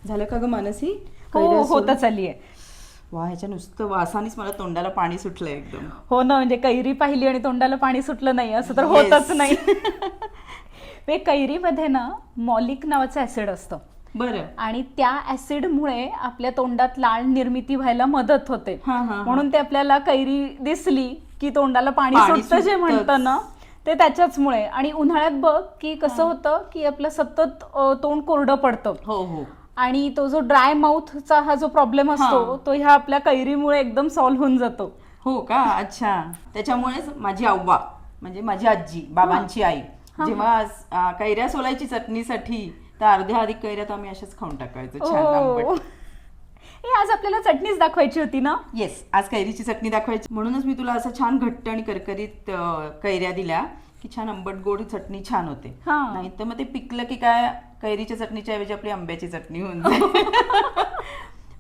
झालं का ग मानसी? हो कैऱ्या होतं सोलून? चाललीये. वा, ह्याच्या नुसतं वासानेच मला तोंडाला पाणी सुटलंय एकदम. हो ना, म्हणजे कैरी पाहिली आणि तोंडाला पाणी सुटलं नाही असं तर येस. होतच नाही. ते कैरीमध्ये ना मॉलिक नावाचं ऍसिड असतं बरं. आणि त्या ऍसिडमुळे आपल्या तोंडात लाळ निर्मिती व्हायला मदत होते. हा हा हा. म्हणून ते आपल्याला कैरी दिसली की तोंडाला पाणी पाणी सुटतं जे म्हणतं ना, सुटतंच. ते त्याच्याचमुळे. आणि उन्हाळ्यात बघ की कसं होतं की आपलं सतत तोंड कोरडं पडतं हो हो. आणि तो जो ड्राय माउथचा हा जो प्रॉब्लेम हा. असतो तो ह्या आपल्या कैरीमुळे एकदम सॉल्व्ह होऊन जातो. हो का? अच्छा. त्याच्यामुळेच माझी आव्वा म्हणजे माझी आजी, बाबांची आई, हा. जेव्हा कैऱ्या सोलायची चटणीसाठी, तर अर्ध्या अधिक कैऱ्या तर आम्ही अशाच खाऊन टाकायचो, छान आंबट. ओ, हे आज आपल्याला चटणीच दाखवायची होती ना. येस, आज कैरीची चटणी दाखवायची, म्हणूनच मी तुला असं छान घट्ट आणि करकरीत कैऱ्या दिल्या की छान आंबट गोड चटणी छान होते. हा. नाही तर मग ते पिकलं की काय, कैरीच्या चटणीच्या ऐवजी आपली आंब्याची चटणी होऊन जाईल.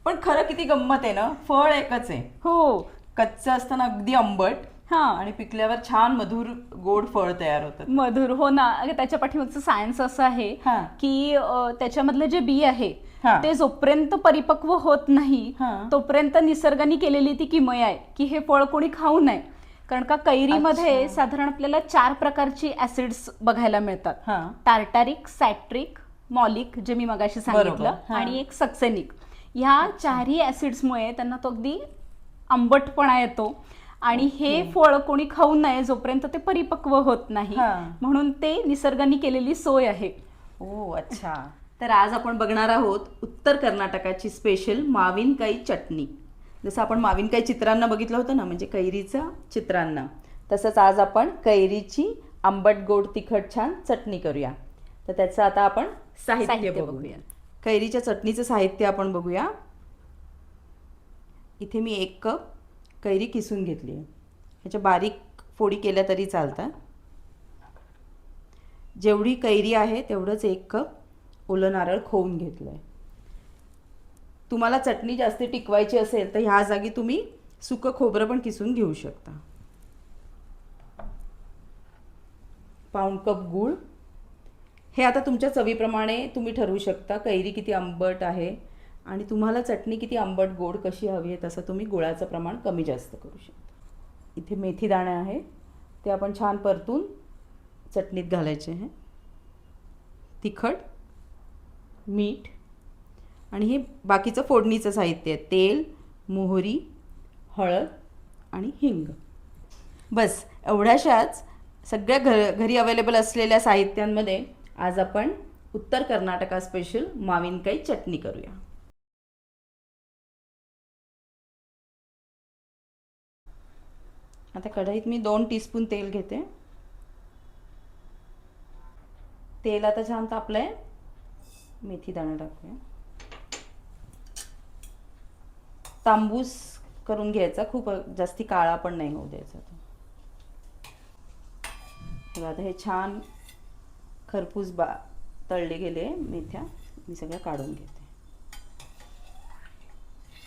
पण खरं किती गंमत आहे ना, फळ एकच आहे. हो. कच्चं असताना अगदी आंबट हा. आणि पिकल्यावर छान मधुर गोड फळ तयार होतात. मधुर. हो ना. अगं, त्याच्या पाठीमागचं सायन्स असं आहे हा. की त्याच्यामधलं जे बी आहे हा. ते जोपर्यंत परिपक्व होत नाही हा. तोपर्यंत निसर्गाने केलेली ती किमया आहे की हे फळ कोणी खाऊ नये. कारण का कैरीमध्ये अच्छा. साधारण आपल्याला 4 प्रकारची ऍसिड्स बघायला मिळतात. हा. टार्टारिक, सॅट्रिक, मॉलिक जे मी मगाशी सांगितलं, बरोबर. हा. आणि एक सक्सेनिक. ह्या चारही ऍसिड्समुळे त्यांना तो अगदी आंबटपणा येतो आणि हे फळ कोणी खाऊ नये जोपर्यंत ते परिपक्व होत नाही. हा. म्हणून ते निसर्गाने केलेली सोय आहे. ओ अच्छा. तर आज आपण बघणार आहोत उत्तर कर्नाटकाची स्पेशल माविनकाई चटणी. जसं आपण माविनकाई चित्रांना बघितलं होतं ना, म्हणजे कैरीचा चित्रांना, तसंच आज आपण कैरीची आंबट गोड तिखट छान चटणी करूया. तर त्याचं आता आपण साहित्य साहित्य बघूया. बघूया. कैरीच्या चटणीचं साहित्य आपण बघूया. इथे मी 1 कप कैरी किसून घेतली आहे. ह्याच्या बारीक फोडी केल्या तरी चालतात. जेवढी कैरी आहे तेवढंच 1 कप ओलं नारळ खोवून घेतलं आहे. तुम्हाला चटणी जास्त टिकवायची असेल तर ह्या जागी तुम्ही सुकं खोबरं पण किसून घेऊ शकता. पाऊण कप गूळ. हे आता तुमच्या चवीप्रमाणे तुम्ही ठरवू शकता कैरी किती आंबट आहे आणि तुम्हाला चटणी किती आंबट गोड कशी हवी आहे तसं तुम्ही गुळाचं प्रमाण कमी जास्त करू शकता. इथे मेथी दाणे आहे, ते आपण छान परतून चटणीत घालायचे आहे. तिखट, मीठ आणि हे बाकीचं फोडणीचं साहित्य आहे. तेल, मोहरी, हळद आणि हिंग. बस एवढ्याशाच सगळ्या घरी अवेलेबल असलेल्या साहित्यांमध्ये आज आपण उत्तर कर्नाटका स्पेशल माविनकाई चटणी करूया. आता कढईत मी 2 टीस्पून तेल घेते. तेल आता छान तापलंय. मेथी दाणे टाकूया. तांबूस करून घ्यायचा, खूप जास्ती काळा पण नाही होऊ द्यायचा. आता हे छान खरपूस तळले गेले मेथ्या मी सगळ्या काढून घेते.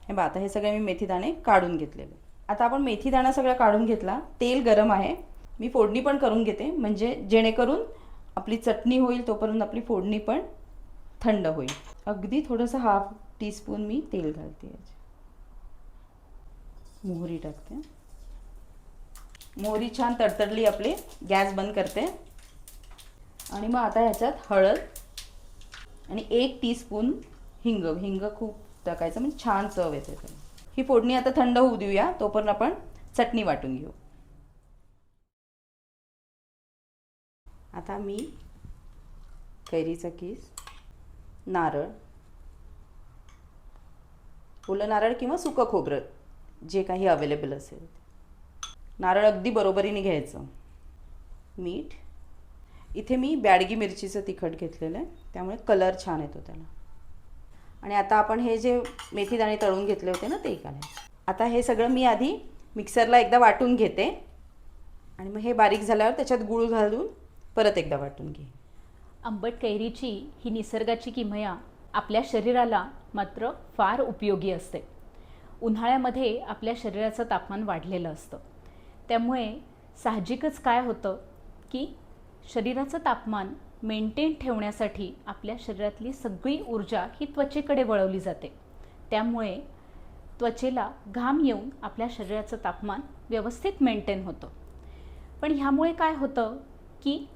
हे आता हे सगळे मी मेथी दाणे काढून घेतलेले. आता आपण मेथी दाणा सगळा काढून घेतला. तेल गरम आहे. मी फोडणी पण करून घेते, म्हणजे जेणेकरून आपली चटणी होईल तोपर्यंत आपली फोडणी पण थंड होईल. अगदी थोडंसं 1/2 टीस्पून मी तेल घालते. मोहरी टाकते. मोहरी छान तडतडली आपली, गॅस बंद करते. आणि मग आता ह्याच्यात हळद आणि 1 टीस्पून हिंग. हिंग खूप टाकायचं म्हणजे छान चव येते. ही फोडणी आता थंड होऊ देऊया, तोपर्यंत आपण चटणी वाटून घेऊ. आता मी कैरीचा किस, नारळ, ओलं नारळ किंवा सुकं खोबरं जे काही अवेलेबल असेल, नारळ अगदी बरोबरीने घ्यायचं. मीठ. इथे मी बॅडगी मिरचीचं तिखट घेतलेलं आहे, त्यामुळे कलर छान येतो त्याला. आणि आता आपण हे जे मेथी दाणे तळून घेतले होते ना ते घालायचे. आता हे सगळं मी आधी मिक्सरला एकदा वाटून घेते आणि मग हे बारीक झाल्यावर त्याच्यात गूळ घालून परत एकदा वाटून घे. आंबट कैरीची ही निसर्गाची किमया आपल्या शरीराला मात्र फार उपयोगी असते. उन्हाळ्यामध्ये आपल्या शरीराचं तापमान वाढलेलं असतं, त्यामुळे साहजिकच काय होतं की शरीराचं तापमान मेंटेन ठेवण्यासाठी आपल्या शरीरातली सगळी ऊर्जा ही त्वचेकडे वळवली जाते. त्यामुळे त्वचेला घाम येऊन आपल्या शरीराचं तापमान व्यवस्थित मेंटेन होतं. पण ह्यामुळे काय होतं की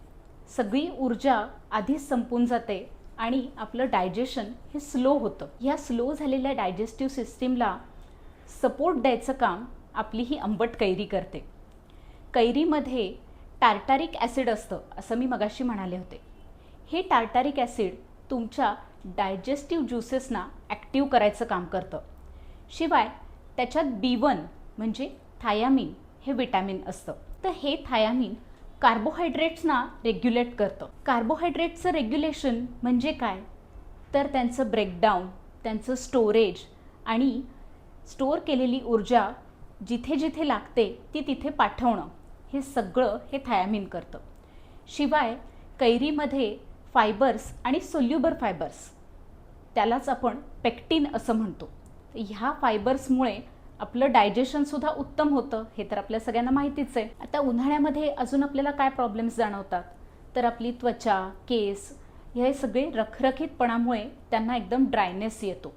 सगळी ऊर्जा आधीच संपून जाते आणि आपलं डायजेशन हे स्लो होतं. ह्या स्लो झालेल्या डायजेस्टिव्ह सिस्टीमला सपोर्ट द्यायचं काम आपली ही आंबट कैरी करते. कैरीमध्ये टार्टारिक ॲसिड असतं, असं मी मगाशी म्हणाले होते. हे टार्टारिक ॲसिड तुमच्या डायजेस्टिव्ह ज्युसेसना ॲक्टिव्ह करायचं काम करतं. शिवाय त्याच्यात B1 म्हणजे थायामीन हे विटॅमिन असतं. तर हे थायामीन कार्बोहायड्रेट्सना रेग्युलेट करतं. कार्बोहायड्रेटचं रेग्युलेशन म्हणजे काय, तर त्यांचं ब्रेकडाऊन, त्यांचं स्टोरेज आणि स्टोअर केलेली ऊर्जा जिथे जिथे लागते ती तिथे पाठवणं, हे सगळं हे थायामीन करतं. शिवाय कैरीमध्ये फायबर्स आणि सोल्युबर फायबर्स, त्यालाच आपण पेक्टिन असं म्हणतो. ह्या फायबर्समुळे आपलं डायजेशनसुद्धा उत्तम होतं, हे तर आपल्या सगळ्यांना माहितीच आहे. आता उन्हाळ्यामध्ये अजून आपल्याला काय प्रॉब्लेम्स जाणवतात, तर आपली त्वचा, केस हे सगळे रखरखीतपणामुळे त्यांना एकदम ड्रायनेस येतो,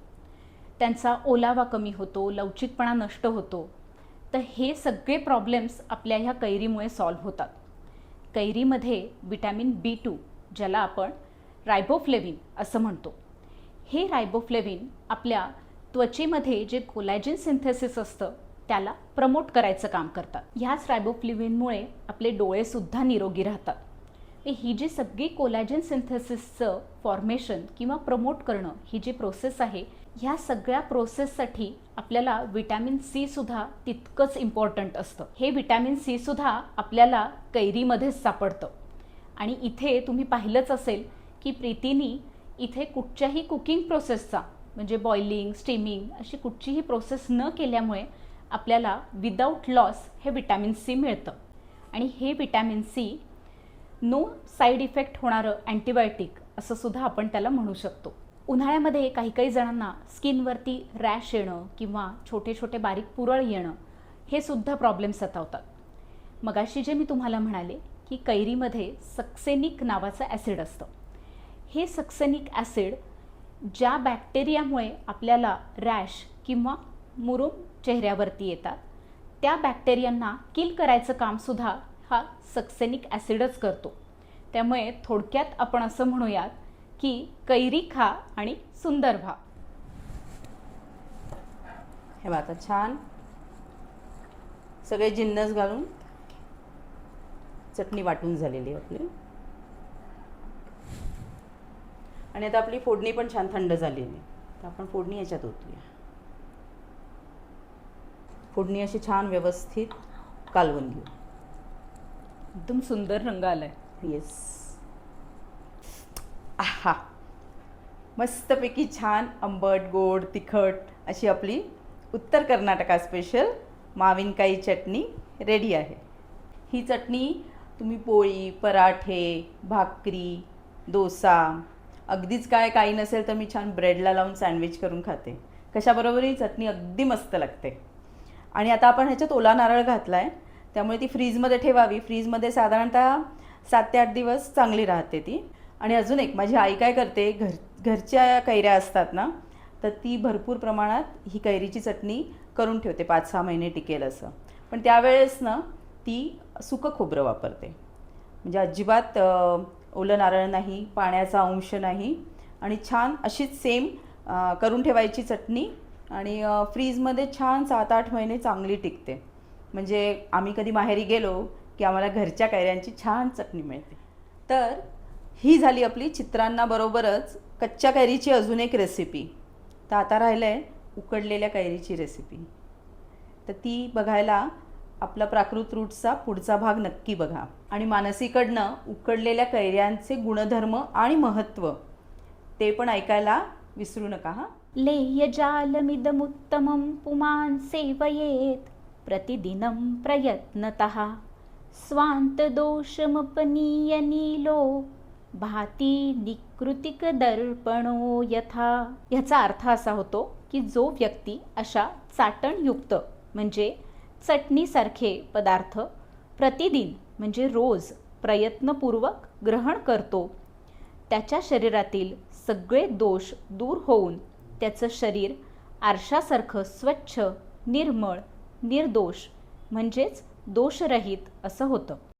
त्यांचा ओलावा कमी होतो, लवचिकपणा नष्ट होतो. तर हे सगळे प्रॉब्लेम्स आपल्या ह्या कैरीमुळे सॉल्व्ह होतात. कैरीमध्ये विटॅमिन B2 ज्याला आपण रायबोफ्लेविन असं म्हणतो, हे रायबोफ्लेविन आपल्या त्वचेमध्ये जे कोलॅजिन सिंथेसिस असतं त्याला प्रमोट करायचं काम करतात. ह्याच रायबोफ्लेविनमुळे आपले डोळेसुद्धा निरोगी राहतात. ही जी सगळी कोलॅजिन सिंथेसिसचं फॉर्मेशन किंवा प्रमोट करणं ही जी प्रोसेस आहे, ह्या सगळ्या प्रोसेससाठी आपल्याला विटॅमिन C सुद्धा तितकंच इम्पॉर्टंट असतं. हे विटॅमिन C सुद्धा आपल्याला कैरीमध्येच सापडतं. आणि इथे तुम्ही पाहिलंच असेल की प्रीतीनी इथे कुठच्याही कुकिंग प्रोसेसचा म्हणजे बॉइलिंग, स्टीमिंग अशी कुठचीही प्रोसेस न केल्यामुळे आपल्याला विदाऊट लॉस हे विटॅमिन C मिळतं. आणि हे vitamin C no side effect होणारं अँटीबायोटिक असं सुद्धा आपण त्याला म्हणू शकतो. उन्हाळ्यामध्ये काही काही जणांना स्किनवरती रॅश येणं किंवा छोटे छोटे बारीक पुरळ येणं हे सुद्धा प्रॉब्लेम सतावतात. मगाशी जे मी तुम्हाला म्हणाले की कैरीमध्ये सक्सेनिक नावाचं ॲसिड असतं. हे सक्सेनिक ॲसिड ज्या बॅक्टेरियामुळे आपल्याला रॅश किंवा मुरूम चेहऱ्यावरती येतात, त्या बॅक्टेरियांना किल करायचं कामसुद्धा हा सक्सेनिक ॲसिडच करतो. त्यामुळे थोडक्यात आपण असं म्हणूयात की कैरी खा आणि सुंदर व्हा. हे बघा आता छान सगळे जिन्नस घालून चटणी वाटून झालेली आहे आपली. आणि आता आपली फोडणी पण छान थंड झालेली आहे. तर आपण फोडणी याच्यात ओतूया. फोडणी अशी छान व्यवस्थित कालवून घेऊ. एकदम सुंदर रंग आलाय. येस. आहा, मस्तपैकी छान आंबट, गोड, तिखट अशी आपली उत्तर कर्नाटका स्पेशल माविनकाई चटणी रेडी आहे. ही चटणी तुम्ही पोळी, पराठे, भाकरी, डोसा, अगदीच काही नसेल तर मी छान ब्रेडला लावून सँडविच करून खाते. कशाबरोबर ही चटणी अगदी मस्त लागते. आणि आता आपण ह्याच्यात ओला नारळ घातला आहे, त्यामुळे ती फ्रीजमध्ये ठेवावी. फ्रीजमध्ये साधारणतः 7 ते 8 दिवस चांगली राहते ती. आणि अजून एक, माझी आई काय करते, घरच्या कैऱ्या असतात ना, तर ती भरपूर प्रमाणात ही कैरीची चटणी करून ठेवते, 5-6 महिने टिकेल असं. पण त्यावेळेस ना ती सुकं खोबरं वापरते, म्हणजे अजिबात ओलं नारळ नाही, पाण्याचा अंश नाही. आणि छान अशीच सेम करून ठेवायची चटणी आणि फ्रीजमध्ये छान 7-8 महिने चांगली टिकते. म्हणजे आम्ही कधी माहेरी गेलो की आम्हाला घरच्या कैऱ्यांची छान चटणी मिळते. तर ही झाली आपली चित्रांना बरोबरच कच्च्या कैरीची अजून एक रेसिपी. तर आता राहिलं आहे उकडलेल्या कैरीची रेसिपी. तर ती बघायला आपला प्राकृत रूट्सचा पुढचा भाग नक्की बघा. आणि मानसीकडनं उकडलेल्या कैऱ्यांचे गुणधर्म आणि महत्त्व ते पण ऐकायला विसरू नका हां. लेयजालमिदमुत्तमं पुमान् सेवयेत् प्रतिदिनं प्रयत्नतः स्वान्तदोषमपनीय नीलो भाती निकृतिक दर्पणो यथा. ह्याचा अर्थ असा होतो की जो व्यक्ती अशा चाटणयुक्त म्हणजे चटणीसारखे पदार्थ प्रतिदिन म्हणजे रोज प्रयत्नपूर्वक ग्रहण करतो त्याच्या शरीरातील सगळे दोष दूर होऊन त्याचं शरीर आरशासारखं स्वच्छ, निर्मळ, निर्दोष म्हणजेच दोषरहित असं होतं.